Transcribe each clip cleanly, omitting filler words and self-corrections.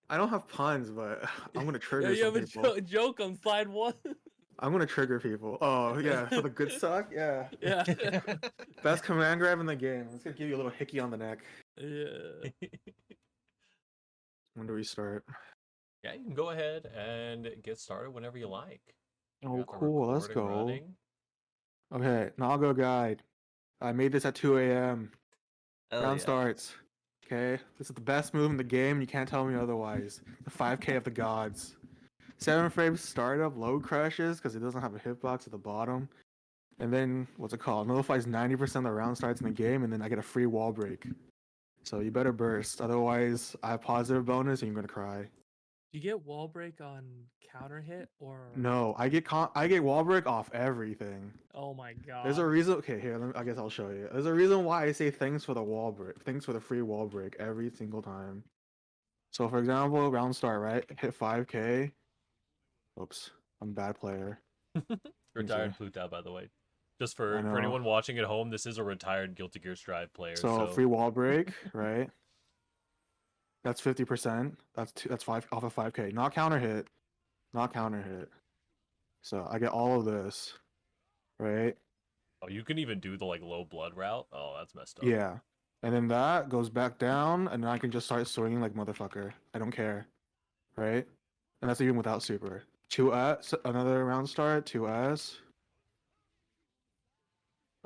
I don't have puns, but I'm gonna Yo, trigger you some have a people. joke on slide 1. I'm gonna trigger people. Oh yeah, for the good suck. Yeah, Yeah. best command grab in the game. Let's give you a little hickey on the neck. Yeah. When do we start? Yeah, you can go ahead and get started whenever you like. You Oh, got the cool. Let's recording go. running. Okay, Nago guide. I made this at 2 a.m. Round starts. Okay, this is the best move in the game. You can't tell me otherwise. The 5K of the gods. 7 frames startup, load crashes because it doesn't have a hitbox at the bottom. And then, what's it called? Nullifies 90% of the round starts in the game, and then I get a free wall break. So you better burst. Otherwise, I have positive bonus and you're going to cry. Do you get wall break on counter hit or No, I get wall break off everything. Oh my god. There's a reason. Okay, here, I guess I'll show you. There's a reason why I say thanks for the wall break, thanks for the free wall break every single time. So, for example, round start, right? Hit 5K. Oops, I'm a bad player. Retired Plootow, by the way. Just I for know. anyone watching at home, this is a retired Guilty Gear Strive player. So free wall break, right? That's 50%. That's 5 off of 5K. Not counter hit. Not counter hit. So I get all of this, right? Oh, you can even do the like low blood route. Oh, that's messed up. Yeah. And then that goes back down, and then I can just start swinging like motherfucker. I don't care, right? And that's even without super. 2S, another round start, 2S.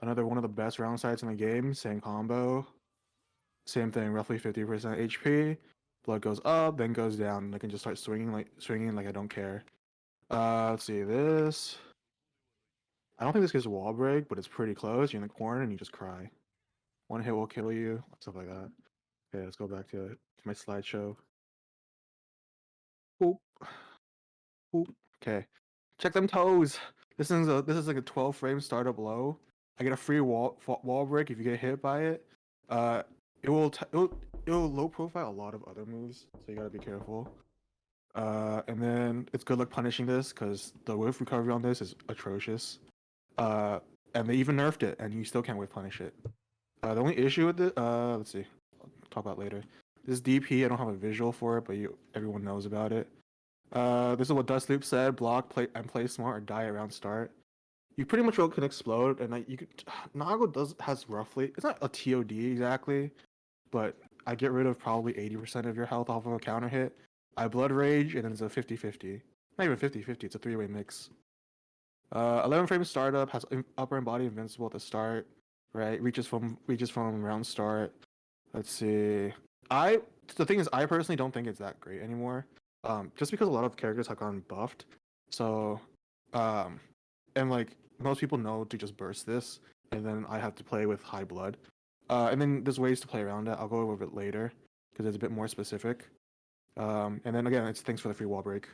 Another one of the best round starts in the game, same combo. Same thing, roughly 50% HP. Blood goes up, then goes down, and I can just start swinging like I don't care. Let's see this. I don't think this gives a wall break, but it's pretty close. You're in the corner and you just cry. One hit will kill you, stuff like that. Okay, let's go back to my slideshow. Boop. Boop. Okay. Check them toes. This is like a 12 frame startup low. I get a free wall break if you get hit by it. It'll low profile a lot of other moves, so you gotta be careful. And then it's good luck punishing this because the whiff recovery on this is atrocious. And they even nerfed it, and you still can't whiff punish it. The only issue with it, let's see, I'll talk about it later. This DP, I don't have a visual for it, but everyone knows about it. This is what Dust Loop said: block, play smart, or die around start. You pretty much can explode, and you could. Nago has roughly, it's not a TOD exactly, but I get rid of probably 80% of your health off of a counter hit. I blood rage, and then it's a 50-50. Not even 50-50, it's a 3-way mix. 11 frame startup, has upper and body invincible at the start, right? Reaches from round start. Let's see. The thing is, I personally don't think it's that great anymore. Just because a lot of characters have gotten buffed. So, and like most people know to just burst this, and then I have to play with high blood. And then there's ways to play around it. I'll go over it later because it's a bit more specific. And then again, it's thanks for the free wall break.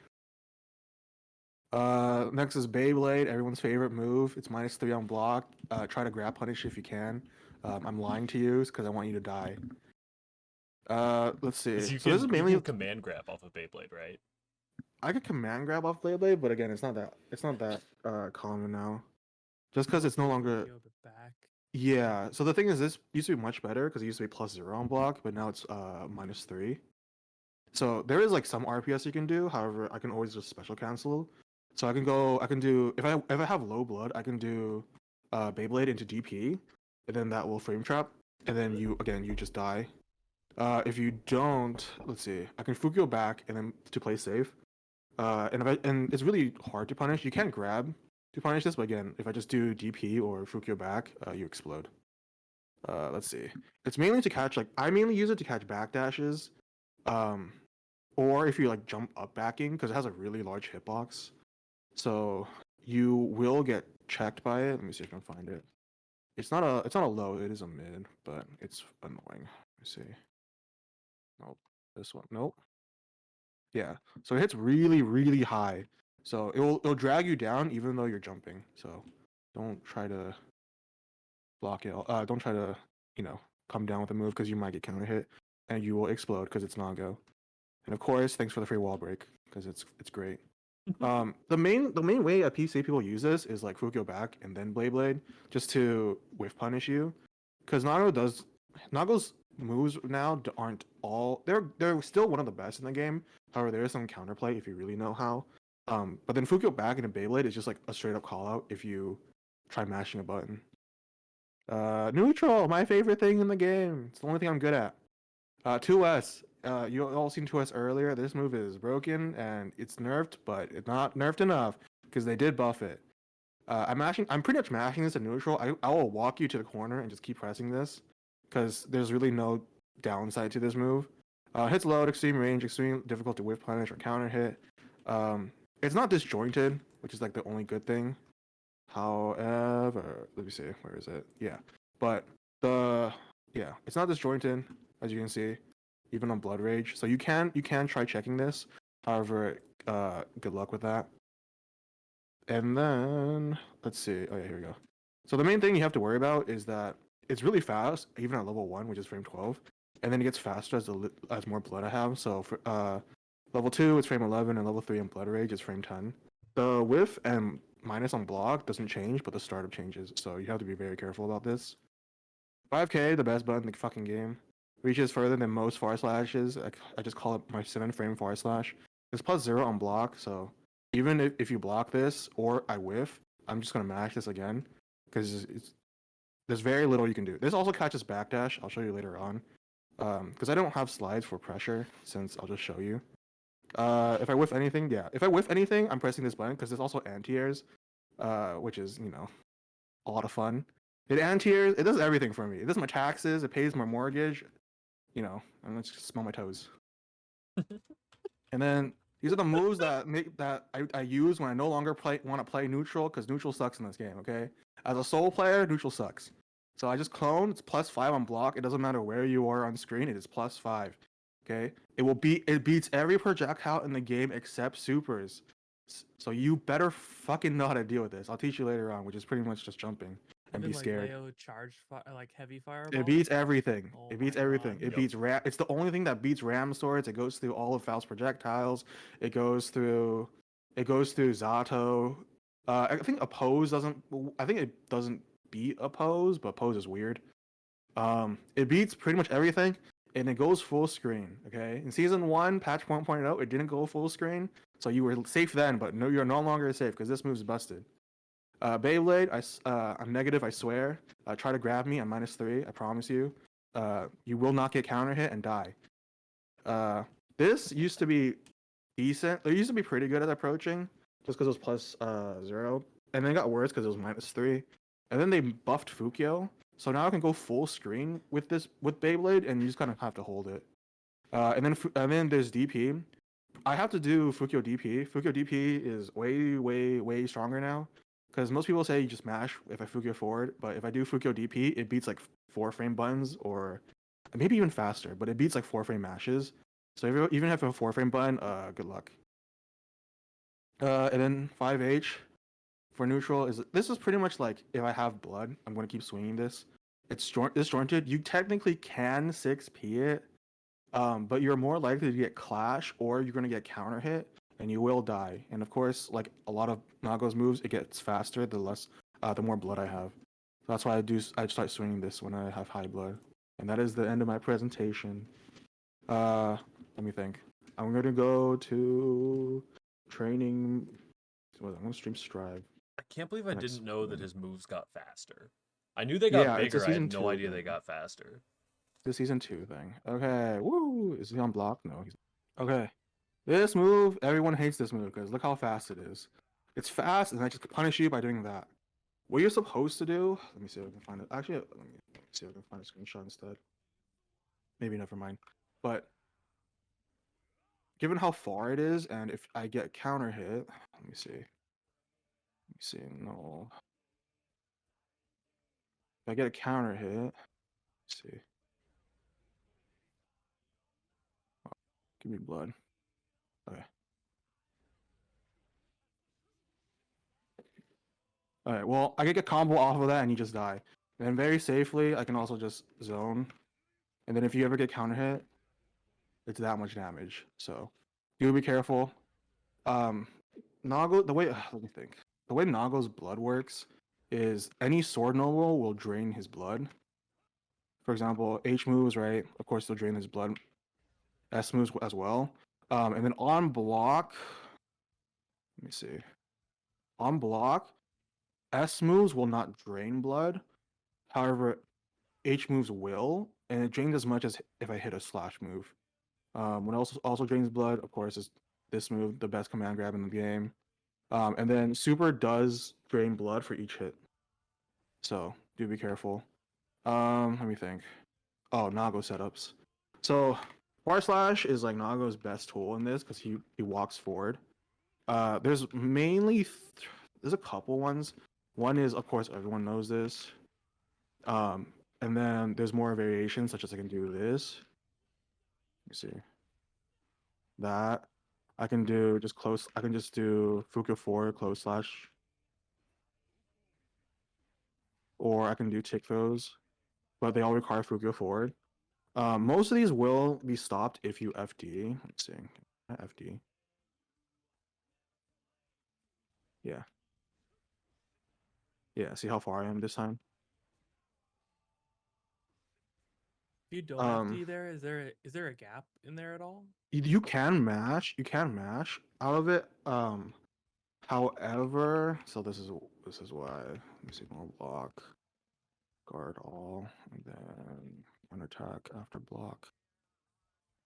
Next is Beyblade, everyone's favorite move. It's -3 on block. Try to grab punish if you can. I'm lying to you because I want you to die. Let's see. So this is mainly you can command grab off of Beyblade, right? I could command grab off Beyblade, but again, it's not that common now. Just because it's no longer. Yeah. So the thing is, this used to be much better because it used to be +0 on block, but now it's -3. So there is like some RPS you can do. However, I can always just special cancel. So I can do if I have low blood, I can do Beyblade into DP, and then that will frame trap, and then you just die. If you don't, let's see, I can Fukio back and then to play safe. And it's really hard to punish. You can't grab to punish this, but again, if I just do DP or Fukio back, you explode. Let's see. It's mainly to catch I mainly use it to catch backdashes. Or if you like jump up backing because it has a really large hitbox. So you will get checked by it. Let me see if I can find it. It's not a low, it is a mid, but it's annoying. Let me see. Nope. This one. Nope. Yeah. So it hits really, really high. So it'll drag you down even though you're jumping. So don't try to block it. Don't try to, come down with a move because you might get counter hit and you will explode because it's Nago. And of course, thanks for the free wall break because it's great. The main way a PC people use this is like Fukio back and then Beyblade just to whiff punish you, because Nago's moves now aren't all they're still one of the best in the game. However, there is some counterplay if you really know how. But then Fukyo back in a Beyblade is just like a straight up call out if you try mashing a button. Neutral, my favorite thing in the game. It's the only thing I'm good at. 2S. You all seen 2S earlier. This move is broken and it's nerfed, but it's not nerfed enough because they did buff it. I'm pretty much mashing this at neutral. I will walk you to the corner and just keep pressing this because there's really no downside to this move. Hits low at extreme range, extreme difficult to whiff punish or counter hit. It's not disjointed, which is like the only good thing. However, let me see, where is it? Yeah, but it's not disjointed as you can see, even on Blood Rage. So you can try checking this. However, good luck with that. And then let's see. Oh yeah, here we go. So the main thing you have to worry about is that it's really fast, even at level 1, which is frame 12, and then it gets faster as more blood I have. So for level 2, it's frame 11, and level 3 on Blood Rage is frame 10. The whiff and minus on block doesn't change, but the startup changes. So you have to be very careful about this. 5K, the best button in the fucking game. Reaches further than most forward slashes. I just call it my 7-frame forward slash. It's +0 on block, so even if you block this or I whiff, I'm just gonna mash this again because there's very little you can do. This also catches backdash. I'll show you later on because I don't have slides for pressure since I'll just show you. If I whiff anything, I'm pressing this button because there's also anti-airs, which is a lot of fun. It anti-airs. It does everything for me. It does my taxes. It pays my mortgage. And let's just smell my toes. And then these are the moves that I use when I no longer want to play neutral because neutral sucks in this game. Okay, as a solo player, neutral sucks. So I just clone. It's +5 on block. It doesn't matter where you are on screen. It is +5. Okay, it beats every projectile in the game except supers. So you better fucking know how to deal with this. I'll teach you later on, which is pretty much just jumping and Even be scared. Leo charged like heavy fireball. It beats everything. Oh It beats my everything. God. It beats ram. It's the only thing that beats ram swords. It goes through all of Faust's projectiles. It goes through Zato. I think oppose doesn't. I think it doesn't beat oppose, but oppose is weird. It beats pretty much everything, and it goes full screen. Okay, in season 1, patch 1.0, it didn't go full screen, so you were safe then, but no, you're no longer safe because this move's busted. Beyblade, I'm negative, I swear. Try to grab me, I'm -3, I promise you. You will not get counter hit and die. This used to be decent. It used to be pretty good at approaching, just because it was +0. And then it got worse because it was -3. And then they buffed Fukyo, so now I can go full screen with Beyblade, and you just kind of have to hold it. And then there's DP. I have to do Fukyo DP. Fukyo DP is way, way, way stronger now. Because most people say you just mash if I Fukyo forward, but if I do Fukyo DP, it beats like 4-frame buttons or maybe even faster, but it beats like 4-frame mashes. So even if you have a 4-frame button, good luck. And then 5H for neutral this is pretty much like if I have blood, I'm going to keep swinging this. It's disjointed. You technically can 6P it, but you're more likely to get clash or you're going to get counter hit. And you will die. And of course, like a lot of Nago's moves, it gets faster the more blood I have. So that's why I start swinging this when I have high blood. And that is the end of my presentation. Let me think. I'm gonna go to training. I'm gonna stream Strive. I can't believe I didn't know that his moves got faster. I knew they got bigger. I had no idea they got faster. It's a season 2 thing. Okay. Woo! Is he on block? No. Okay. This move, everyone hates this move because look how fast it is. It's fast, and I just punish you by doing that. What you're supposed to do, let me see if I can find it. Actually, let me see if I can find a screenshot instead. Maybe never mind. But given how far it is, and if I get counter hit, let me see. No. If I get a counter hit, let's see. Oh, give me blood. Okay. Alright, well, I get a combo off of that and you just die. And then very safely, I can also just zone. And then if you ever get counter hit, it's that much damage. So, do be careful. Nago, let me think. The way Nago's blood works is any sword noble will drain his blood. For example, H moves, right? Of course, they'll drain his blood. S moves as well. And then on block, let me see. On block, S moves will not drain blood. However, H moves will, and it drains as much as if I hit a slash move. What also drains blood, of course, is this move, the best command grab in the game. And then super does drain blood for each hit. So do be careful. Let me think. Oh, Nago setups. So Far Slash is like Nago's best tool in this because he walks forward. There's mainly there's a couple ones. One is, of course, everyone knows this. And then there's more variations, such as I can do this. Let me see. That I can do just close. I can just do Fuku forward close slash, or I can do tick throws, but they all require Fuku forward. Most of these will be stopped if you FD. Let's see, FD. Yeah. Yeah. See how far I am this time. If you don't FD there, is there a gap in there at all? You can mash. You can mash out of it. However, so this is why. Let me see more block, guard all, and then an attack after block.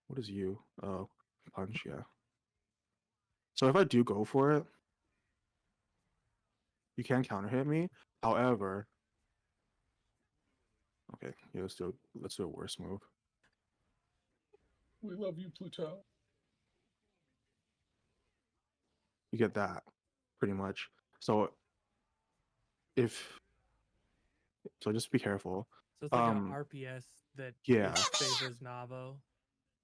What is you? Oh, punch. Yeah. So if I do go for it, you can counter hit me. However, okay, yeah, let's do a worse move. We love you, Plootow. You get that, pretty much. So just be careful. So it's like an RPS that favors Navo.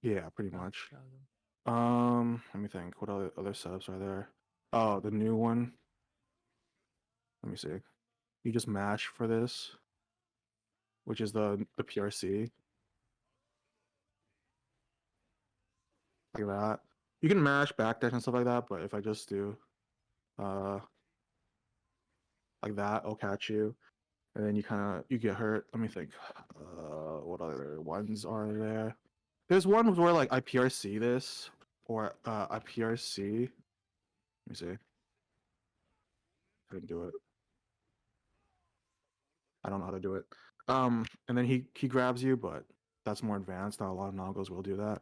Yeah, pretty much. Let me think. What other setups are there? Oh, the new one. Let me see. You just mash for this, which is the PRC. Like that. You can mash, backdash, and stuff like that, but if I just do like that, I'll catch you. And then you get hurt. Let me think. What other ones are there? There's one where like I PRC this, or I PRC. Let me see. I can do it. I don't know how to do it. And then he grabs you, but that's more advanced. Not a lot of Nagos will do that.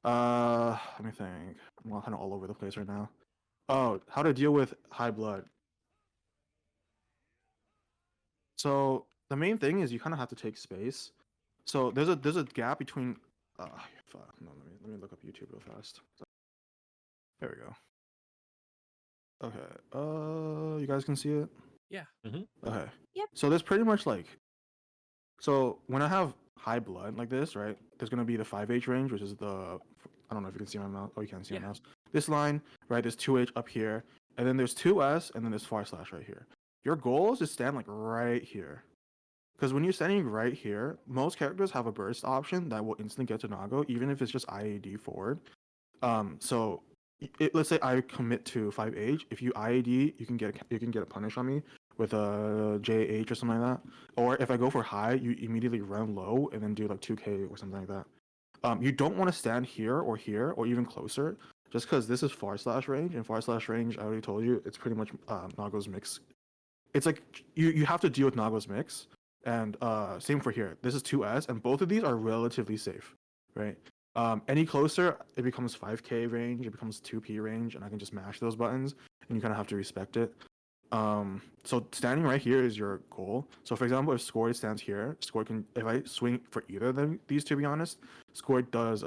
Let me think. I'm kind of all over the place right now. Oh, how to deal with high blood. So the main thing is you kind of have to take space. So there's a gap between. Fuck. No, let me look up YouTube real fast. There we go. Okay. You guys can see it. Yeah. Mm-hmm. Okay. Yep. So there's pretty much like. So when I have high blood like this, right? There's gonna be the 5H range, which is the. I don't know if you can see my mouse. Oh, you can't see my mouse. This line, right? There's 2H up here, and then there's 2S, and then there's Far Slash right here. Your goal is to stand like right here. Because when you're standing right here, most characters have a burst option that will instantly get to Nago, even if it's just IAD forward. So let's say I commit to 5H. If you IAD, you can get a punish on me with a JH or something like that. Or if I go for high, you immediately run low and then do like 2K or something like that. You don't want to stand here or even closer, just because this is Far Slash range, and Far Slash range, I already told you, it's pretty much Nago's mix. It's like you have to deal with Nago's mix. And same for here. This is 2S, and both of these are relatively safe, right? Any closer, it becomes 5K range, it becomes 2P range, and I can just mash those buttons, and you kind of have to respect it. So standing right here is your goal. So for example, if Scored stands here, Scored can, if I swing for either of these, to be honest, Scored does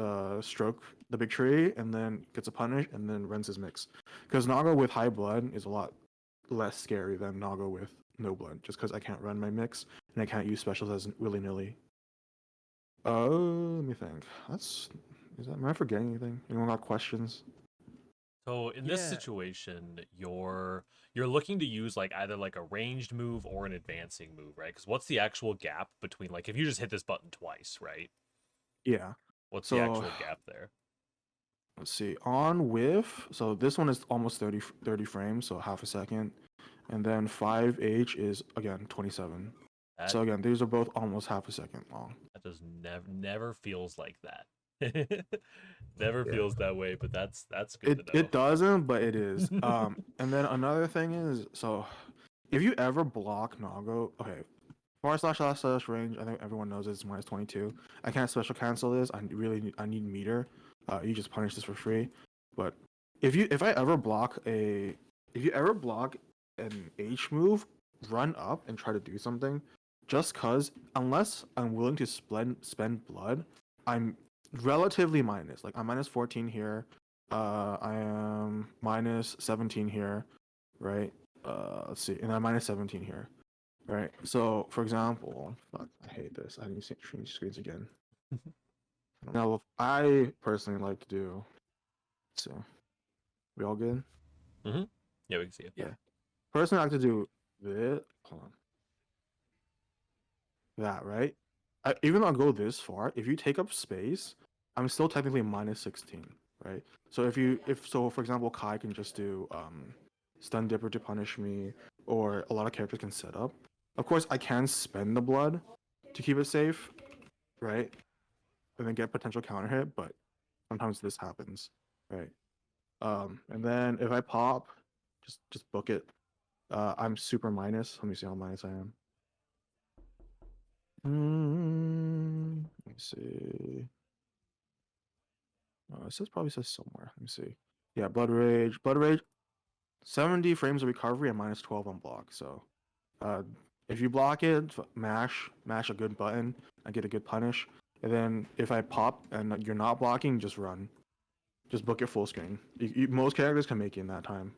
stroke the big tree, and then gets a punish, and then runs his mix. Because Nago with high blood is a lot less scary than Nago with no blood, just because I can't run my mix and I can't use specials as willy-nilly. Let me think. Am I forgetting anything? Anyone got questions? So in this situation, you're looking to use like either like a ranged move or an advancing move, right? Because what's the actual gap between, like, if you just hit this button twice, right? Yeah. What's the actual gap there? Let's see. On whiff, so this one is almost 30 frames, so half a second. And then 5H is, again, 27. That So again, these are both almost half a second long. that just never feels like that. Never Yeah. feels that way, but that's good to know. It doesn't, but it is. And then another thing is, so if you ever block Nago, okay, // range, I think everyone knows it's -22. I can't special cancel this. I need meter. You just punish this for free. But if you ever block an H move, run up and try to do something. Just cause unless I'm willing to spend blood, I'm relatively minus. Like I'm -14 here. I am -17 here, right? Let's see, and I'm -17 here. Right. So, for example, fuck, I hate this. I need to change screens again. Now, what I personally like to do. So, we all good? Mm-hmm. Yeah, we can see it. Yeah. Personally, I like to do this. Hold on. That, right? Even though I go this far, if you take up space, I'm still technically -16, right? So for example, Kai can just do stun dipper to punish me, or a lot of characters can set up. Of course, I can spend the blood to keep it safe, right? And then get potential counter hit, but sometimes this happens, right? And then if I pop, just book it. I'm super minus. Let me see how minus I am. Let me see. It probably says somewhere. Let me see. Yeah, Blood Rage. 70 frames of recovery and -12 on block. So, if you block it, mash a good button and get a good punish. And then if I pop and you're not blocking, just run. Just book your full screen. Most characters can make it in that time.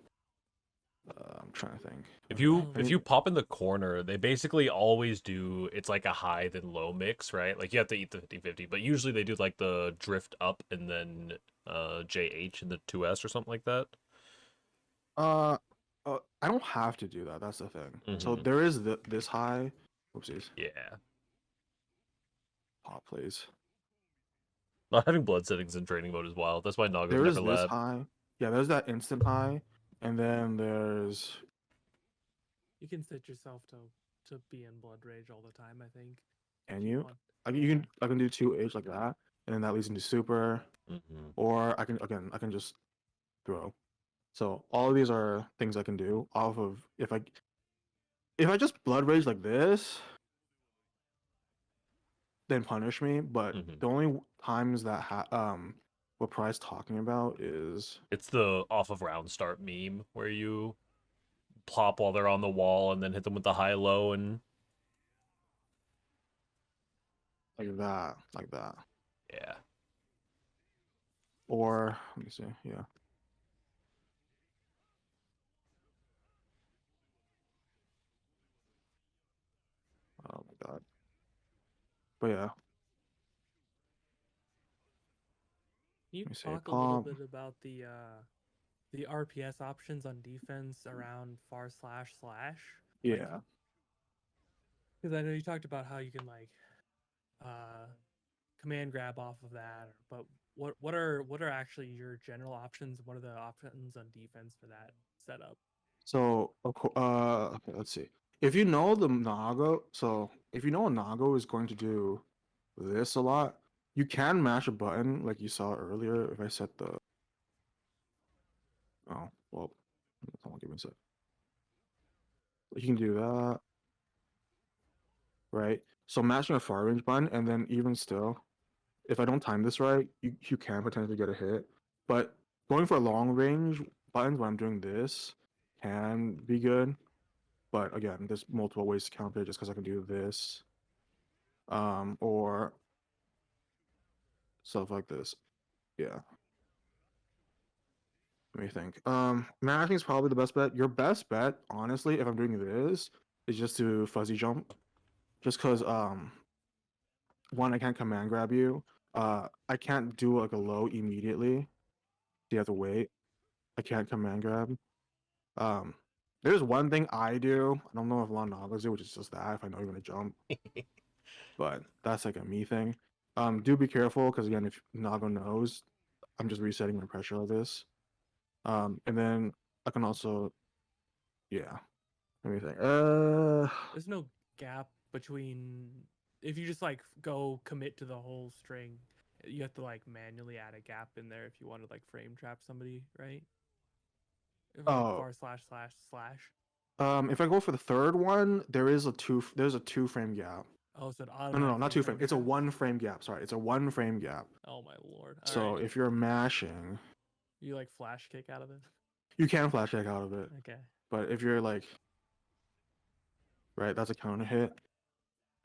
I'm trying to think. If you pop in the corner, they basically always do, it's like a high then low mix, right? Like you have to eat the 50/50, but usually they do like the drift up and then JH and the 2S or something like that. I don't have to do that. That's the thing. So Mhm. there is this high. Oopsies. Yeah. Pop, please. Not having blood settings in training mode is wild. That's why Naga's There is never this lab. high. Yeah, there's that instant high, and then there's. You can set yourself to be in blood rage all the time, I think. Can if you? want. I can do 2H like that, and then that leads into super, or I can just throw. So all of these are things I can do off of if I just blood rage like this, then punish me. But the only times that what Pride's talking about is It's the off of round start meme where you plop while they're on the wall and then hit them with the high low and like that, yeah. or let me see, yeah. Oh my god. But yeah. Can you Let me see. talk a little bit about the RPS options on defense around //? Yeah. Because I know you talked about how you can like command grab off of that, but what are actually your general options? What are the options on defense for that setup? So okay, let's see. If you know the Nago, so if you know a Nago is going to do this a lot, you can mash a button like you saw earlier. If I set the well, hold on, give me a sec. You can do that, right? So mashing a far range button, and then even still, if I don't time this right, you can potentially get a hit. But going for long range buttons when I'm doing this can be good. But again, there's multiple ways to counter it just because I can do this. Or stuff like this. Yeah. Let me think. Mashing is probably the best bet. Your best bet, honestly, if I'm doing this, is just to fuzzy jump. Just because one, I can't command grab you. I can't do like a low immediately. You have to wait. I can't command grab. Um, there's one thing I do. I don't know if a lot of Nagas do, which is just that if I know you're gonna jump. But that's like a me thing. Do be careful because again, if Nago knows, I'm just resetting my pressure of this. And then I can also, yeah. Let me think. There's no gap between if you just like go commit to the whole string, you have to like manually add a gap in there if you want to like frame trap somebody, right? If like Oh, ////. if I go for the third one, there's a two frame gap. Oh, so it No, not automatically two frame. It's a traps? one frame gap. Sorry, it's a one frame gap. Oh my lord! All So right, if you're mashing, you like flash kick out of it. you can flash kick out of it. Okay. But if you're like, right, that's a counter hit.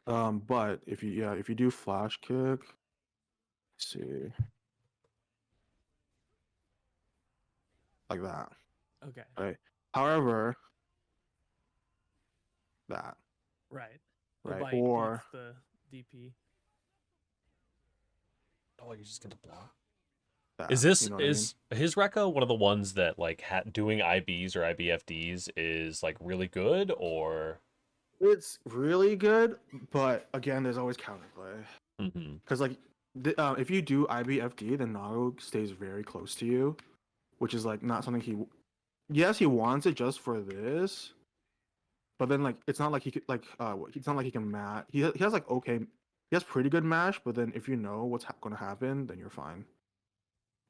But if you do flash kick, let's see, like that, Okay. right? However, that, Right. The right, bite or beats the DP. Oh, you're just gonna block. that, Is this you know what I mean? is his Rekka one of the ones that like doing IBs or IBFDs is like really good, or? It's really good, but again, there's always counterplay. Mm-hmm. Because like, if you do IBFD, then Nago stays very close to you, which is like not something he. Yes, he wants it just for this, but then like it's not like he could like it's not like he can mash. He has like okay, he has pretty good mash, but then if you know what's going to happen, then you're fine,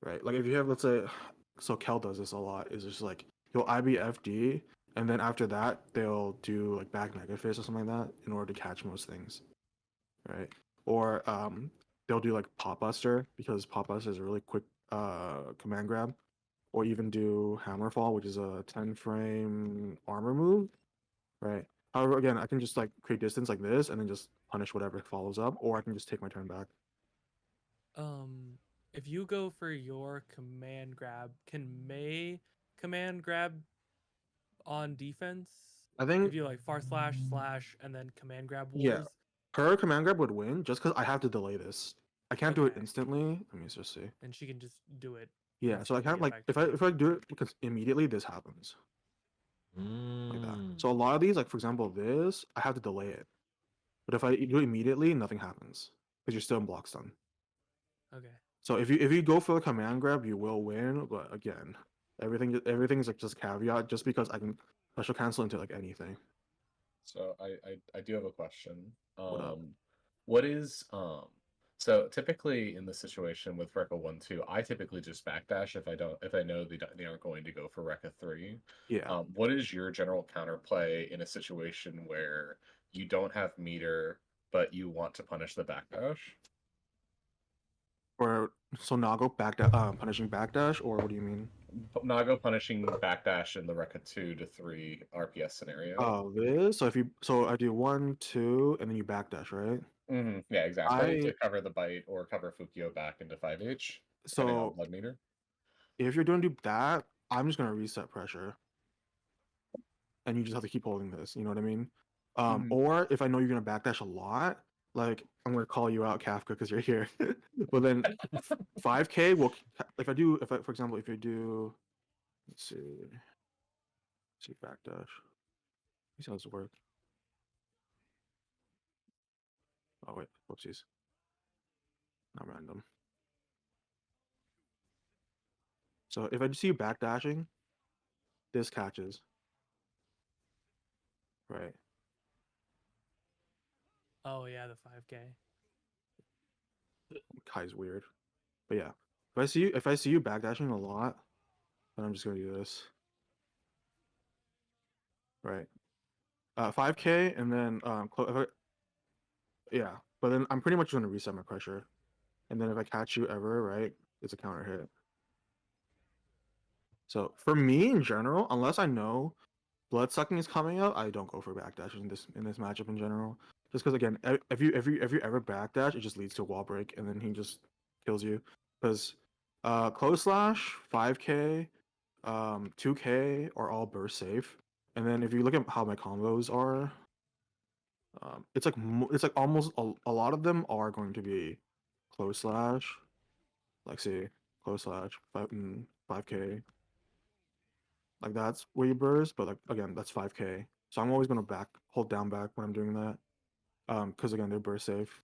right? Like if you have, let's say, so Kel does this a lot. Is just like he'll IBFD, and then after that they'll do like back mega fist or something like that in order to catch most things, right? Or they'll do like pop buster because pop buster is a really quick command grab, or even do hammer fall, which is a 10 frame armor move, right? However, again, I can just like create distance like this and then just punish whatever follows up, or I can just take my turn back. If you go for your command grab, can May command grab on defense? I think If you like /// and then command grab yeah, wars. her command grab would win just because I have to delay this. I can't do it Okay. instantly. Let me just see. And she can just do it. Yeah, so I can't instantly, like if I do it because immediately this happens like that. Mm. So a lot of these, like for example, this I have to delay it. But if I do it immediately, nothing happens because you're still in block stun. Okay. So if you go for the command grab, you will win. But again, everything's like just caveat. Just because I can special cancel into like anything. So I do have a question. What up? What is so typically in this situation with Rekka 1-2, I typically just backdash if I know they aren't going to go for Rekka 3. Yeah. What is your general counterplay in a situation where you don't have meter but you want to punish the backdash? Or so Nago punishing backdash, or what do you mean? Nago punishing backdash in the Rekka 2 to 3 RPS scenario. Oh, this. So I do 1, 2, and then you backdash, right? Yeah, exactly. To cover the bite or cover Fukio back into 5H, depending on So blood meter. if you're doing that, I'm just gonna reset pressure, and you just have to keep holding this. You know what I mean? Or if I know you're gonna backdash a lot, like I'm gonna call you out, Kafka, because you're here. But then 5K will if I for example if you do, let's see backdash. See how this work. Oh wait, whoopsies. Not random. So if I see you backdashing, this catches. Right. Oh yeah, the 5K. Kai's weird. But yeah. If I see you backdashing a lot, then I'm just gonna do this. Right. 5K and then yeah. But then I'm pretty much gonna reset my pressure. And then if I catch you ever, right, it's a counter hit. So for me in general, unless I know blood sucking is coming up, I don't go for backdash in this matchup in general. Just because again, if you ever backdash, it just leads to a wall break, and then he just kills you. Because close slash, 5K, 2K are all burst safe, and then if you look at how my combos are, it's like almost a lot of them are going to be close slash, like say close slash 5K. Like that's where you burst, but like again, that's 5K. So I'm always gonna hold down back when I'm doing that. Because again, they're burst safe.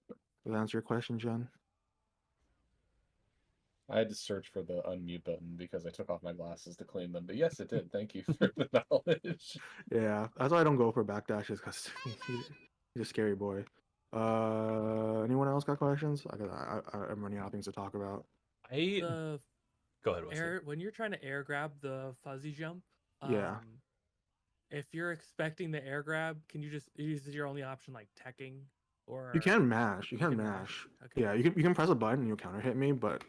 Does that answer your question, Jen? I had to search for the unmute button because I took off my glasses to clean them. But yes, it did. Thank you for the knowledge. Yeah, that's why I don't go for backdashes because he's a scary boy. Anyone else got questions? I'm running out of things to talk about. The Go ahead, Wesley. when you're trying to air grab the fuzzy jump, Yeah. if you're expecting the air grab, can you just is your only option like teching or You can mash. You can can mash. Okay. Yeah, you can press a button and you'll counter hit me, but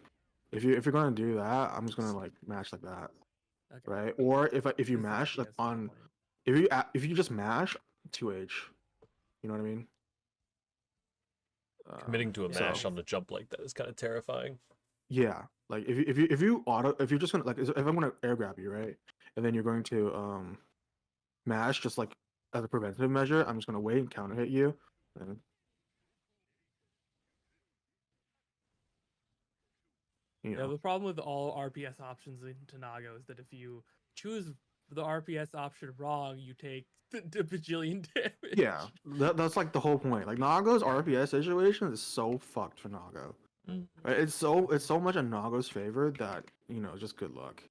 if you're gonna do that, I'm just gonna like mash like that, Okay. right? Or if you This is mash like FPS at that on point. if you just mash 2H, you know what I mean? Committing to a yeah, mash so- on the jump like that is kind of terrifying. Yeah, like if you're just gonna like if I'm gonna air grab you, right, and then you're going to mash just like as a preventative measure, I'm just gonna wait and counter hit you, and you Yeah, know. the problem with all RPS options in Tanago is that if you choose the RPS option wrong, you take the bajillion damage. Yeah, that's like the whole point. Like Nago's RPS situation is so fucked for Nago. Right? It's so much in Nago's favor that just good luck.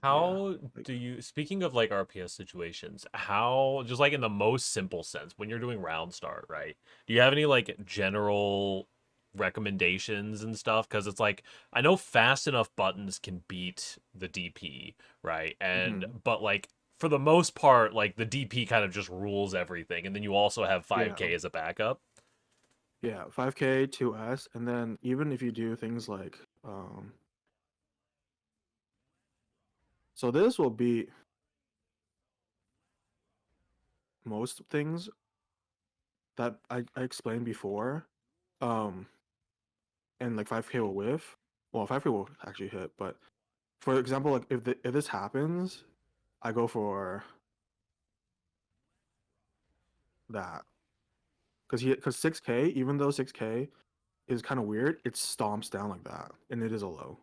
How do you, speaking of like RPS situations, how, just like in the most simple sense, when you're doing round start, right? Do you have any like general recommendations and stuff? Because it's like, I know fast enough buttons can beat the DP, right? And, but like, for the most part, like the DP kind of just rules everything. And then you also have 5K as a backup. Yeah, 5K, 2S, and then even if you do things like so this will be most things that I explained before. And like 5K will whiff. Well, 5K will actually hit, but for example, like if this happens, I go for that. Because 6K, even though 6K is kind of weird, it stomps down like that, and it is a low,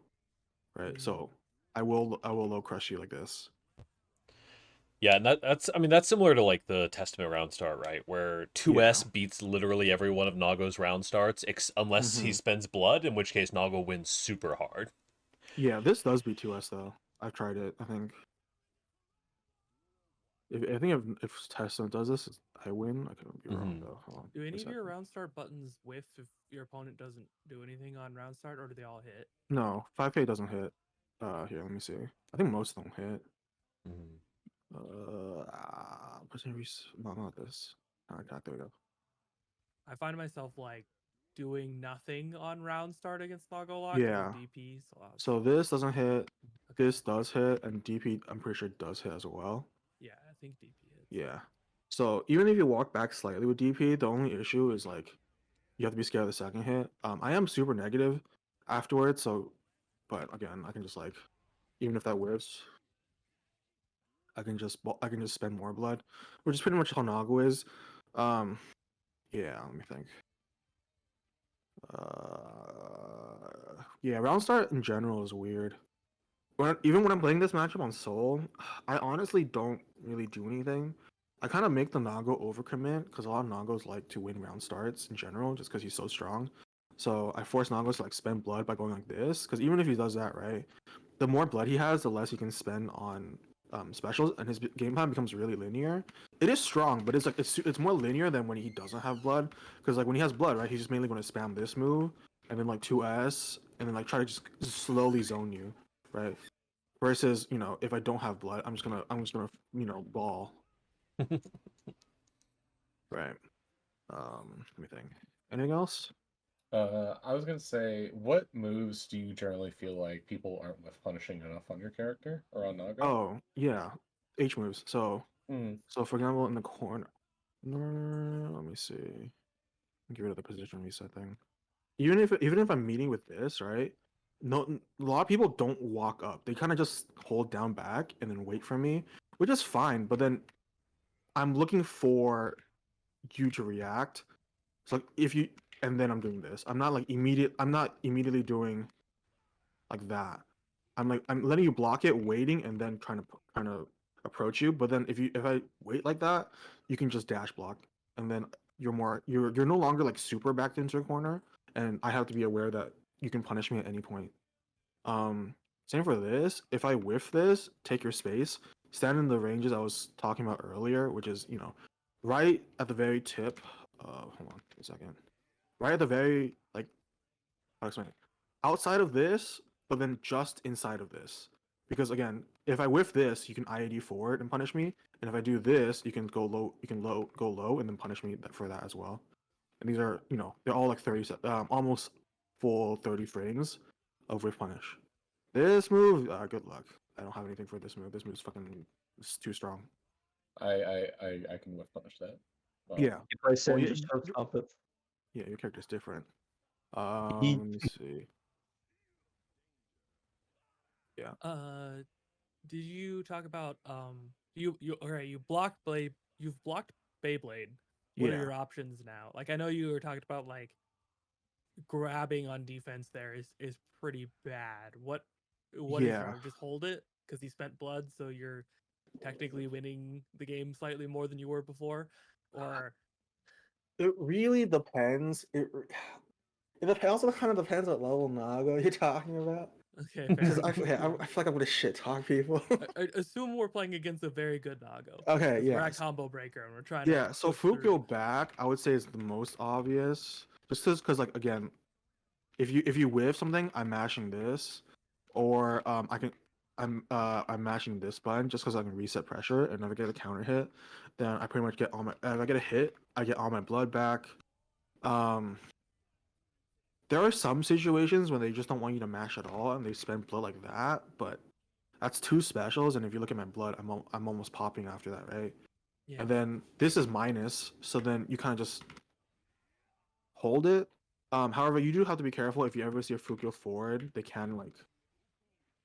right? So I will low crush you like this. Yeah, and that's I mean that's similar to like the Testament round start, right? Where 2S beats literally every one of Nago's round starts, unless he spends blood, in which case Nago wins super hard. Yeah, this does beat 2S though. I've tried it. I think. If Testament does this, I win. I could be wrong though. Hold on, Do any a of your second. round start buttons whiff if your opponent doesn't do anything on round start, or do they all hit? No, 5K doesn't hit. Here, let me see. I think most of them hit. No, not this. Okay, there we go. I find myself like doing nothing on round start against Nago a lot. Yeah. DP. So this doesn't hit. This does hit, and DP I'm pretty sure does hit as well. Yeah, I think DP hits. Yeah. So even if you walk back slightly with DP, the only issue is like you have to be scared of the second hit. I am super negative afterwards, so but again, I can just like even if that whiffs, I can just spend more blood, which is pretty much how Nago is. Yeah, let me think. Yeah, round start in general is weird. Even when I'm playing this matchup on Soul, I honestly don't really do anything. I kind of make the Nago overcommit because a lot of Nagos like to win round starts in general just because he's so strong. So I force Nagos to like spend blood by going like this because even if he does that, right, the more blood he has, the less he can spend on specials, and his game plan becomes really linear. It is strong, but it's like it's more linear than when he doesn't have blood. Because like when he has blood, right, he's just mainly going to spam this move and then like 2S and then like try to just slowly zone you, right? Versus if I don't have blood, I'm just gonna ball. Right. Let me think. Anything else? I was gonna say, what moves do you generally feel like people aren't with punishing enough on your character or on Nago? Oh yeah, H moves. So for example, in the corner, let me see. Get rid of the position reset thing. Even if I'm meeting with this, right? No, a lot of people don't walk up. They kind of just hold down back and then wait for me, which is fine. But then I'm looking for you to react. So if you and then I'm doing this. I'm not immediately doing like that. I'm letting you block it, waiting, and then trying to approach you. But then if I wait like that, you can just dash block, and then you're no longer like super backed into a corner, and I have to be aware that you can punish me at any point. Same for this. If I whiff this, take your space, stand in the ranges I was talking about earlier, which is, you know, right at the very tip. Hold on a second. Right at the very, like, how to explain it? Outside of this, but then just inside of this. Because again, if I whiff this, you can IAD forward and punish me, and if I do this, you can go low. You can go low and then punish me for that as well. And these are, you know, they're all like 30, almost full 30 frames of whiff punish. This move, good luck. I don't have anything for this move. This move's fucking, it's too strong. I can whiff punish that. Yeah. If I send yeah, just on top of Yeah, your character's different. He- Let me see. Yeah. Did you talk about you alright, you've blocked Beyblade. What are Yeah. your options now? Like I know you were talking about like grabbing on defense there is pretty bad. What is Yeah. your just hold it because he spent blood, so you're technically winning the game slightly more than you were before, or It really depends. It also kind of depends what level Nago you're talking about. okay, fair. Because I feel like I'm gonna shit talk people. I assume we're playing against a very good Nago. Okay, 'cause we're yeah. at combo breaker and we're trying to Yeah, so push through. Fukyo back, I would say is the most obvious. Just because like again, if you whiff something, I'm mashing this, or I'm mashing this button just because I can reset pressure, and if I get a counter hit, then I pretty much get all my. If I get a hit, I get all my blood back. There are some situations when they just don't want you to mash at all, and they spend blood like that, but that's two specials, and if you look at my blood, I'm almost popping after that, right? Yeah. And then this is minus, so then you kind of just hold it. However, you do have to be careful if you ever see a Fukyo forward, they can like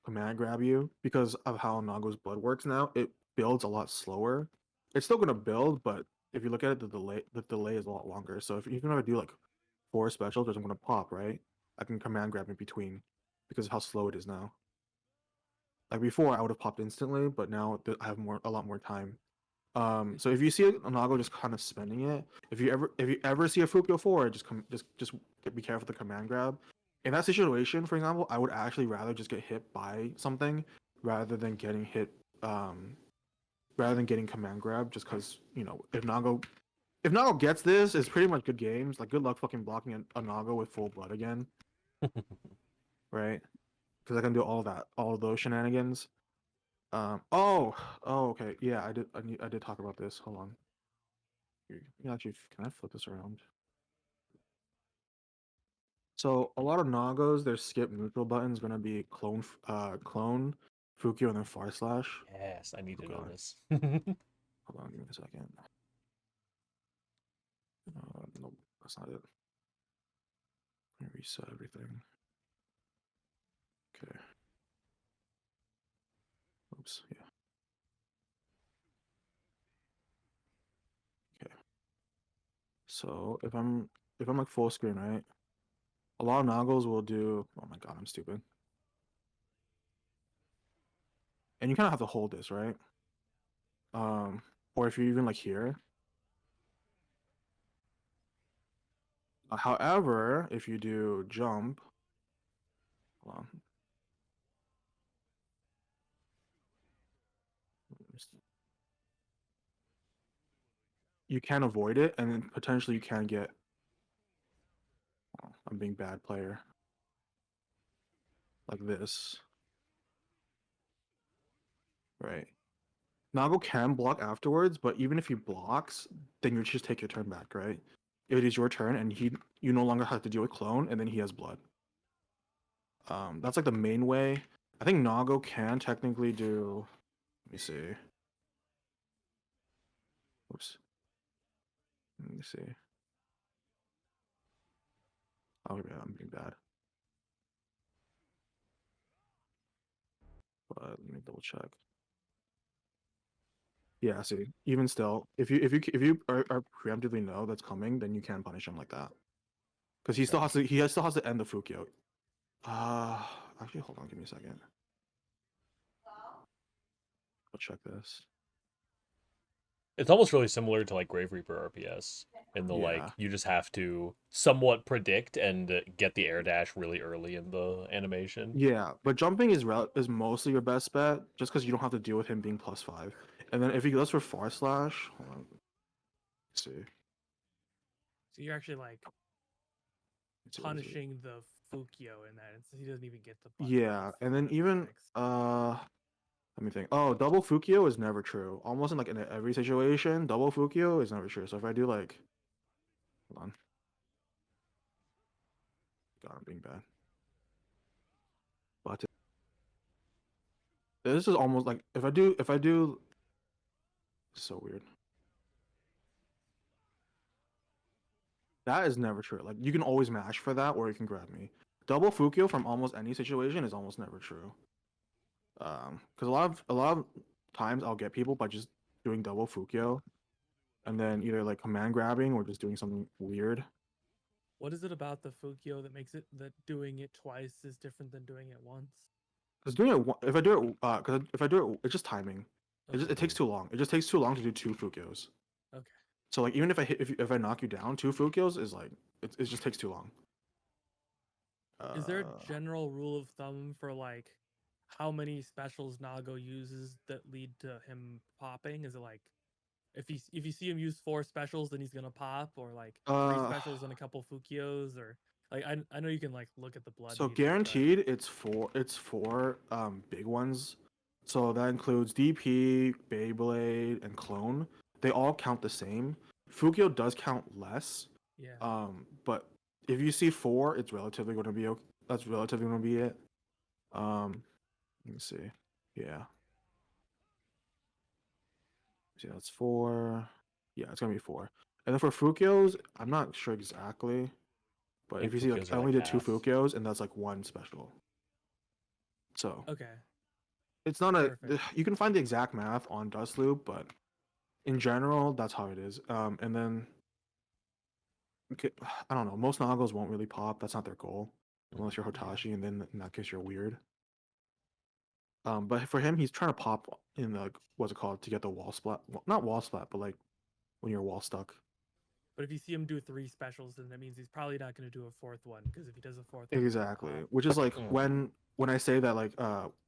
command grab you because of how Nago's blood works now. It builds a lot slower. It's still gonna build, but if you look at it, the delay is a lot longer. So if even if I do like 4 specials, I'm gonna pop, right? I can command grab in between because of how slow it is now. Like before, I would have popped instantly, but now I have a lot more time. So if you see a Nago just kind of spending it, if you ever see a Fukyo forward, just be careful with the command grab. In that situation, for example, I would actually rather just get hit by something rather than getting hit, rather than getting command grab. Just because, you know, if Nago gets this, it's pretty much good games. Like good luck fucking blocking a Nago with full blood again, right? Because I can do all of those shenanigans. Okay, yeah, I did talk about this. Hold on. Actually, can I flip this around? So a lot of Nagos, their skip neutral button is gonna be clone, Fukyo, and then /. Yes, I need to know God. this. Hold on, give me a second. Nope, that's not it. Let me reset everything. Okay. Oops, yeah. Okay. So if I'm like full screen, right? A lot of Nagos will do. Oh my god, I'm stupid. And you kind of have to hold this, right? Or if you're even like here. However, if you do jump, hold on. You can avoid it, and then potentially you can get. Oh, I'm being bad player. Like this. Right. Nago can block afterwards, but even if he blocks, then you just take your turn back, right? If it is your turn and you no longer have to deal with clone, and then he has blood. That's like the main way. I think Nago can technically do. Let me see. Oops. Let me see. Oh yeah, I'm being bad. But let me double check. Yeah, see, even still, if you are preemptively know that's coming, then you can punish him like that. Because he still has to end the Fukyo. Actually, hold on, give me a second. I'll check this. It's almost really similar to like Grave Reaper RPS. In the Yeah. you just have to somewhat predict and get the air dash really early in the animation. Yeah, but jumping is mostly your best bet, just because you don't have to deal with him being +5. And then if he goes for far slash, hold on, let's see. So you're actually like Let's see, let's see. punishing the Fukio in that, and so he doesn't even get the button Yeah, off and then the even mix. let me think. Oh, double Fukio is never true. Almost in every situation, double Fukio is never true. So if I do hold on, God, I'm being bad. But this is almost like if I do, so weird. That is never true. Like you can always mash for that, or you can grab me. Double Fukio from almost any situation is almost never true. Because a lot of times I'll get people by just doing double Fukio, and then either like command grabbing or just doing something weird. What is it about the Fukio that makes it that doing it twice is different than doing it once? Because doing it, if I do it, because if I do it, it's just timing. Okay. It takes too long. It just takes too long to do 2 Fukios. Okay. So like even if I knock you down, 2 Fukios is like it just takes too long. Is there a general rule of thumb for like how many specials Nago uses that lead to him popping? Is it like if you see him use 4 specials, then he's gonna pop, or like 3 specials and a couple Fukios, or like I know you can like look at the blood. So meter, guaranteed, it's four big ones. So that includes DP, Beyblade, and Clone. They all count the same. Fukio does count less. But yeah. But if you see 4, it's relatively going to be okay. That's relatively going to be it. Let me see. Yeah. See, that's 4. Yeah, it's gonna be 4. And then for Fukios, I'm not sure exactly. But I if you think see, like, Fukios I are, only like, did 2 half. Fukios, and that's like 1 special. So Okay. it's not a. Perfect. You can find the exact math on Dust Loop, but in general, that's how it is. And then I don't know. Most Nagos won't really pop. That's not their goal, unless you're Hotashi, and then in that case, you're weird. But for him, he's trying to pop in the what's it called to get the wall splat. Well, not wall splat, but like when you're wall stuck. But if you see him do 3 specials, then that means he's probably not going to do a 4th one, because if he does a 4th one, he's gonna Exactly. pop. Which is like Mhm. when I say that, like,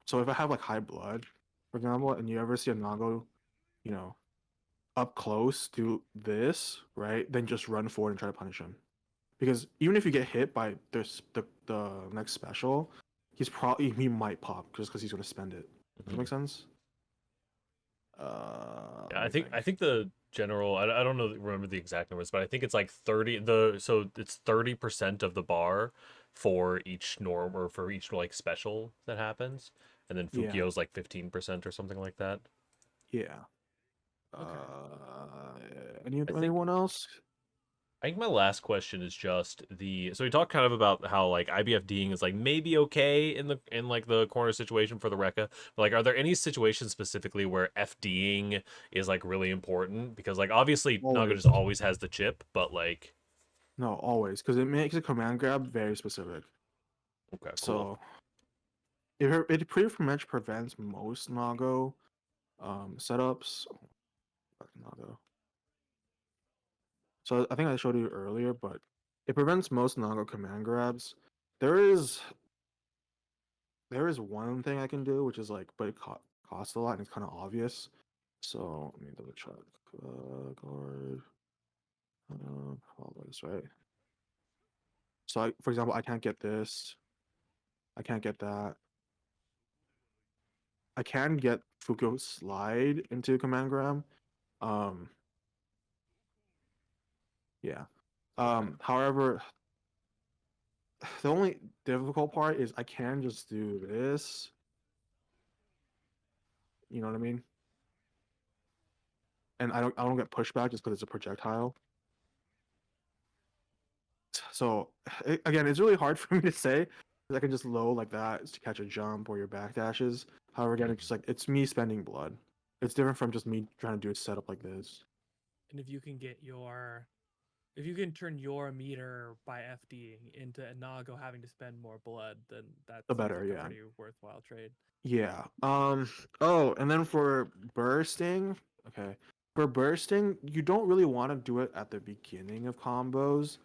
so if I have like high blood, for example, and you ever see a Nago, you know, up close do this, right? Then just run forward and try to punish him. Because even if you get hit by the next special, he might pop just because he's gonna spend it. Does that make sense? Yeah, Let me think. I think the general I don't know remember the exact numbers, but I think it's like 30 so it's 30% of the bar for each norm or for each like special that happens, and then Yeah. Fukio's like 15% or something like that. Yeah. think- Anyone else? I think my last question is just so we talked kind of about how like IBFDing is like maybe okay in like the corner situation for the Rekka. But like are there any situations specifically where FDing is like really important? Because like obviously Naga Always. just always has the chip, but like No, always, because it makes a command grab very specific. okay, cool. So it pretty much prevents most Nago setups. Nago. So I think I showed you earlier, but it prevents most Nago command grabs. There is one thing I can do, which is like, but it costs a lot and it's kind of obvious. So let me double check. Guard. All this, right? So for example, I can't get this. I can't get that. I can get Fuko slide into command grab. Yeah. However, the only difficult part is I can just do this. You know what I mean? And I don't get pushback just because it's a projectile. So again, it's really hard for me to say. I can just low like that to catch a jump or your backdashes. However, again, it's just like it's me spending blood. It's different from just me trying to do a setup like this. And if you can turn your meter by FDing into Nago having to spend more blood, then that The seems better, like yeah. a pretty worthwhile trade. Yeah. Oh, and then for bursting, okay. For bursting, you don't really want to do it at the beginning of combos.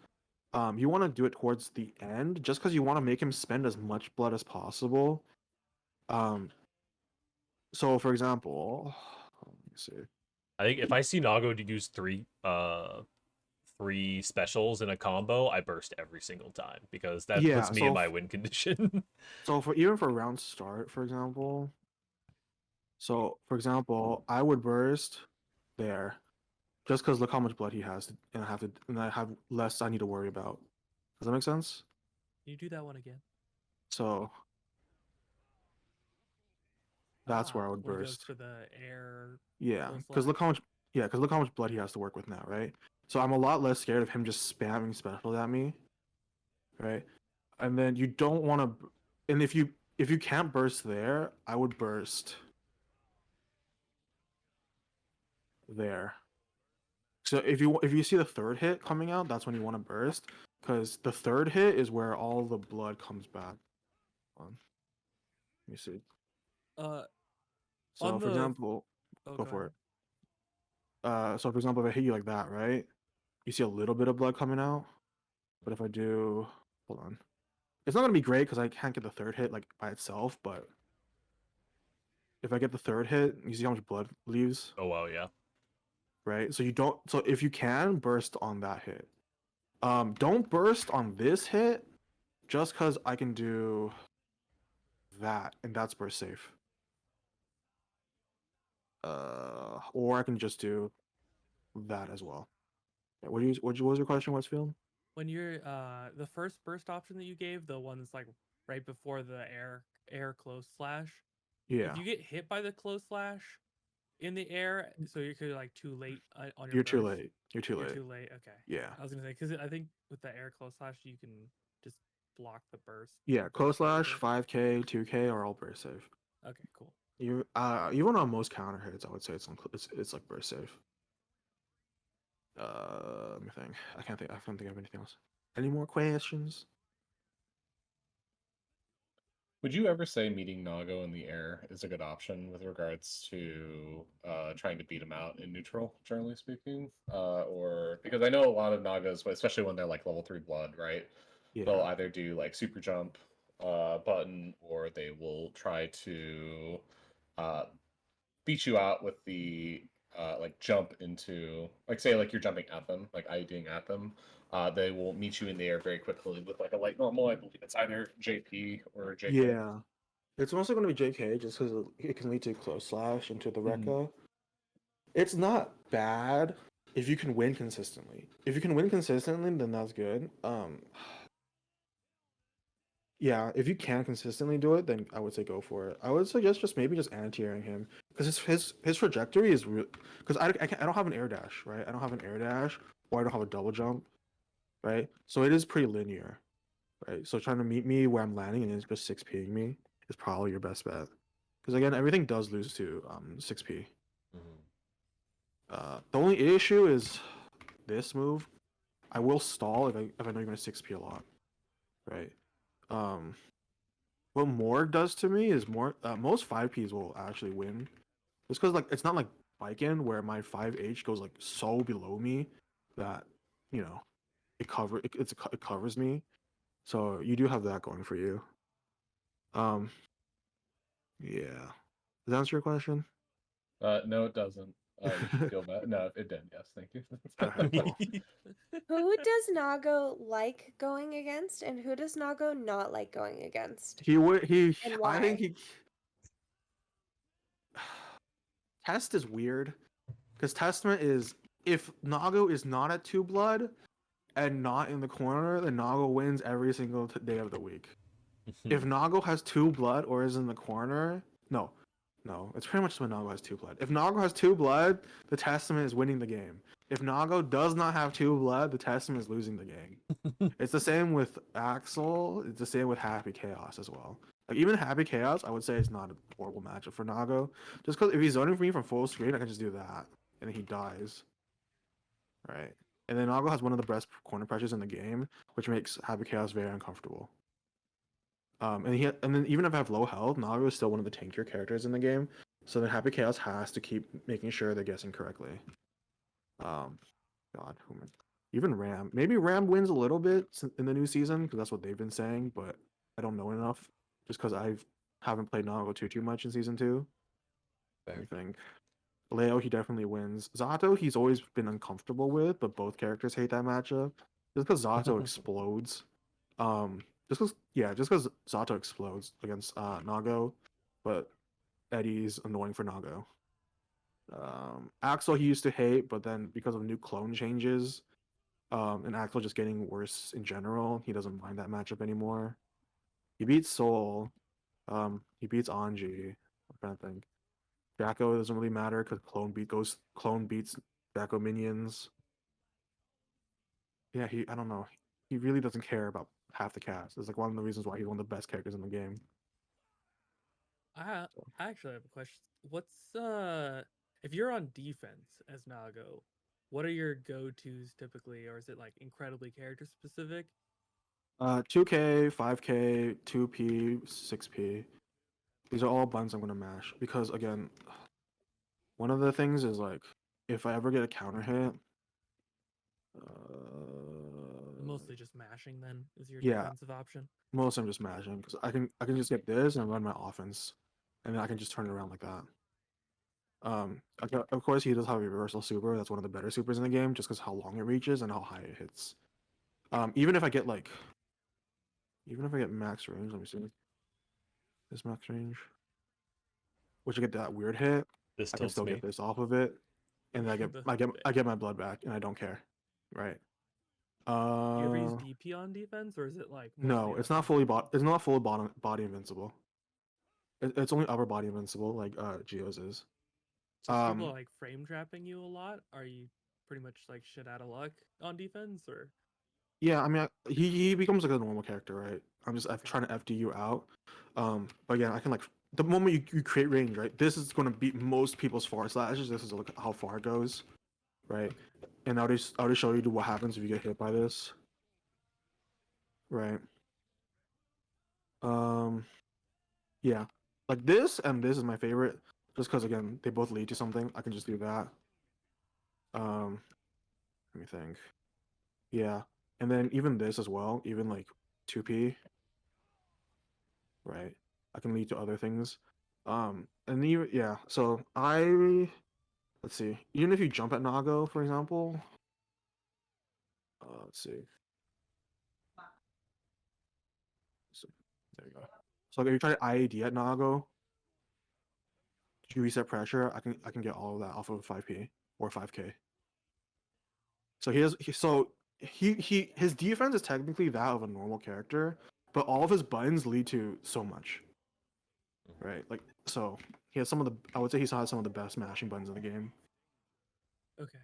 You want to do it towards the end, just because you want to make him spend as much blood as possible. So for example, let me see. I think if I see Nago to use three specials in a combo, I burst every single time because that Yeah, puts me so in my win condition. So for round start, for example. So for example, I would burst there, just because look how much blood he has, and I have less I need to worry about. Does that make sense? Can you do that one again? So that's where I would When he goes burst. for the air. Yeah, close because look slash? look how much blood he has to work with now, right? So I'm a lot less scared of him just spamming specials at me, right? And then you don't want to, and if you can't burst there, I would burst there. So if you see the third hit coming out, that's when you want to burst, because the third hit is where all the blood comes back. Let me see. So On for the example, oh, go go for ahead. it. So for example, if I hit you like that, right? You see a little bit of blood coming out, but if I do, hold on, it's not gonna be great because I can't get the third hit like by itself. But if I get the third hit, you see how much blood leaves, Oh wow, yeah. right? So you don't. So if you can burst on that hit, don't burst on this hit, just because I can do that, and that's burst safe. Or I can just do that as well. Yeah, what was your question, Westfield? When you're the first burst option that you gave, the one that's like right before the air close slash. Yeah, If you get hit by the close slash in the air, so you're like too late on your you're burst. too late. You're too You're late. too late. Okay. Yeah, I was gonna say because I think with the air close slash you can just block the burst. yeah. burst Close right with slash, it. 5K, 2K are all burst safe. Okay, cool. Even on most counter hits, I would say it's like burst safe. Let me think. I can't think of anything else. Any more questions? Would you ever say meeting Nago in the air is a good option with regards to trying to beat him out in neutral, generally speaking? Or because I know a lot of Nagos, but especially when they're like level 3 blood, right? They'll Yeah, either do like super jump button, or they will try to uh, beat you out with the like jump into, like, say like you're jumping at them, like IDing at them. They will meet you in the air very quickly with like a light normal. I believe it's either JP or JK. yeah. It's mostly going to be JK just because it can lead to close slash into the Mhm. Rekka. It's not bad if you can win consistently. If you can win consistently, then that's good. Yeah, if you can consistently do it, then I would say go for it. I would suggest just maybe just anti-airing him because his trajectory is real. Because I don't have an air dash, right? I don't have an air dash, or I don't have a double jump, right? So it is pretty linear, right? So trying to meet me where I'm landing and it's just 6Ping me is probably your best bet. Because again, everything does lose to 6P. The only issue is this move. I will stall if I know you're gonna 6P a lot, right? What Morg does to me is most 5Ps will actually win. Just because like it's not like Viken where my 5H goes like so below me that you know it covers me. So you do have that going for you. Um, yeah. Does that answer your question? No, it doesn't. You should feel bad. No, it did. Yes, thank you. Alright, cool. Who does Nago like going against, and who does Nago not like going against? He would he. And I think why? he. Test is weird because Testament is if Nago is not at 2 blood and not in the corner, then Nago wins every single day of the week. If Nago has 2 blood or is in the corner, no, it's pretty much when Nago has 2 blood. If Nago has 2 blood, the Testament is winning the game. If Nago does not have 2 blood, the Testament is losing the game. It's the same with Axel. It's the same with Happy Chaos as well. Like even Happy Chaos, I would say it's not a horrible matchup for Nago. Just because if he's zoning for me from full screen, I can just do that, and then he dies. Right. And then Nago has one of the best corner pressures in the game, which makes Happy Chaos very uncomfortable. And then even if I have low health, Nago is still one of the tankier characters in the game. So then Happy Chaos has to keep making sure they're guessing correctly. God, even Ram. Maybe Ram wins a little bit in the new season because that's what they've been saying, but I don't know enough just because I haven't played Nago too much in season 2. I think Leo, he definitely wins. Zato, he's always been uncomfortable with, but both characters hate that matchup just because Zato explodes. Just because Zato explodes against Nago, but Eddie's annoying for Nago. Axel he used to hate, but then because of new clone changes, and Axel just getting worse in general, he doesn't mind that matchup anymore. He beats Soul. He beats Anji. I'm trying to think. Jacko doesn't really matter because clone beats Jacko minions. Yeah, I don't know. He really doesn't care about half the cast. It's like one of the reasons why he's one of the best characters in the game. I actually have a question. What's if you're on defense as Nago, what are your go-tos typically, or is it like incredibly character specific? 2K, 5K, 2P, 6P. These are all buttons I'm gonna mash because again, one of the things is like if I ever get a counter hit. Mostly just mashing then is your Yeah. defensive option. Most I'm just mashing because I can just get this and run my offense, and then I can just turn it around like that. Of course he does have a reversal super. That's one of the better supers in the game, just because how long it reaches and how high it hits. Even if I get max range, let me see. This max range, which I get that weird hit, This I can tilts still me. get this off of it, and I get my blood back, and I don't care, right? Do you ever use DP on defense, or is it like No, it's not fully It's not fully body invincible. It's only upper body invincible, like Geo's is. So if people are like frame trapping you a lot, are you pretty much like shit out of luck on defense, or? Yeah, I mean, he becomes like a normal character, right? I'm trying to FD you out. But again, I can like the moment you create range, right? This is going to beat most people's forward slashes. This is like how far it goes, right? And I'll just show you what happens if you get hit by this, right? Yeah, like this and this is my favorite, just because again they both lead to something. I can just do that. Let me think. Yeah, and then even this as well, even like 2P, right? I can lead to other things. And even yeah, so let's see. Even if you jump at Nago, for example, let's see. So there you go. So like, if you try to IAD at Nago, you reset pressure. I can get all of that off of 5P or 5K. So his defense is technically that of a normal character, but all of his buttons lead to so much. Right? Like so he has I would say he has some of the best mashing buttons in the game. Okay.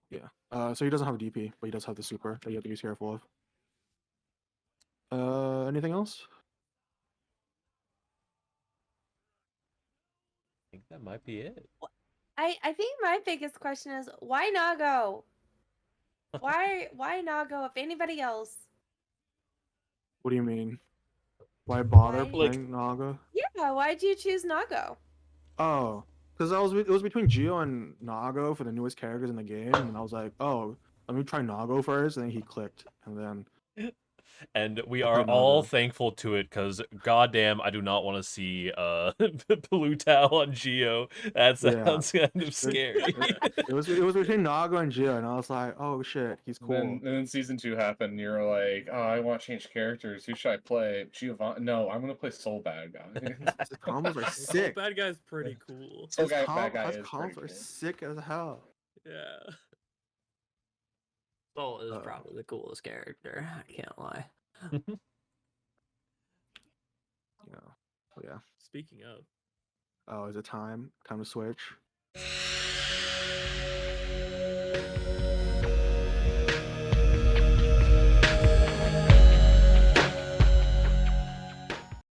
Yeah. So he doesn't have a DP, but he does have the super that you have to be careful of. Anything else? I think that might be it. I think my biggest question is why Nago? Why Nago if anybody else? What do you mean? Why bother Why- playing Naga? Yeah, why'd you choose Nago? Oh, because it was between Geo and Nago for the newest characters in the game, and I was like, oh, let me try Nago first, and then he clicked, and then And we I are played all Naga. thankful to it because goddamn, I do not want to see Plootow on Geo. That Yeah. sounds kind of scary. It was between Naga and Geo, and I was like, oh shit, he's cool. And then season 2 happened. And you're like, oh, I want to change characters. Who should I play? Giovanni? No, I'm gonna play Soul Bad Guy. His combos are Soul sick. Bad Guy's pretty cool. Soul His Bad Guy his is combos pretty are cool. sick as hell. Yeah. Soul is probably the coolest character. I can't lie. Yeah. Oh, yeah. Speaking of. Oh, is it time? Time to switch.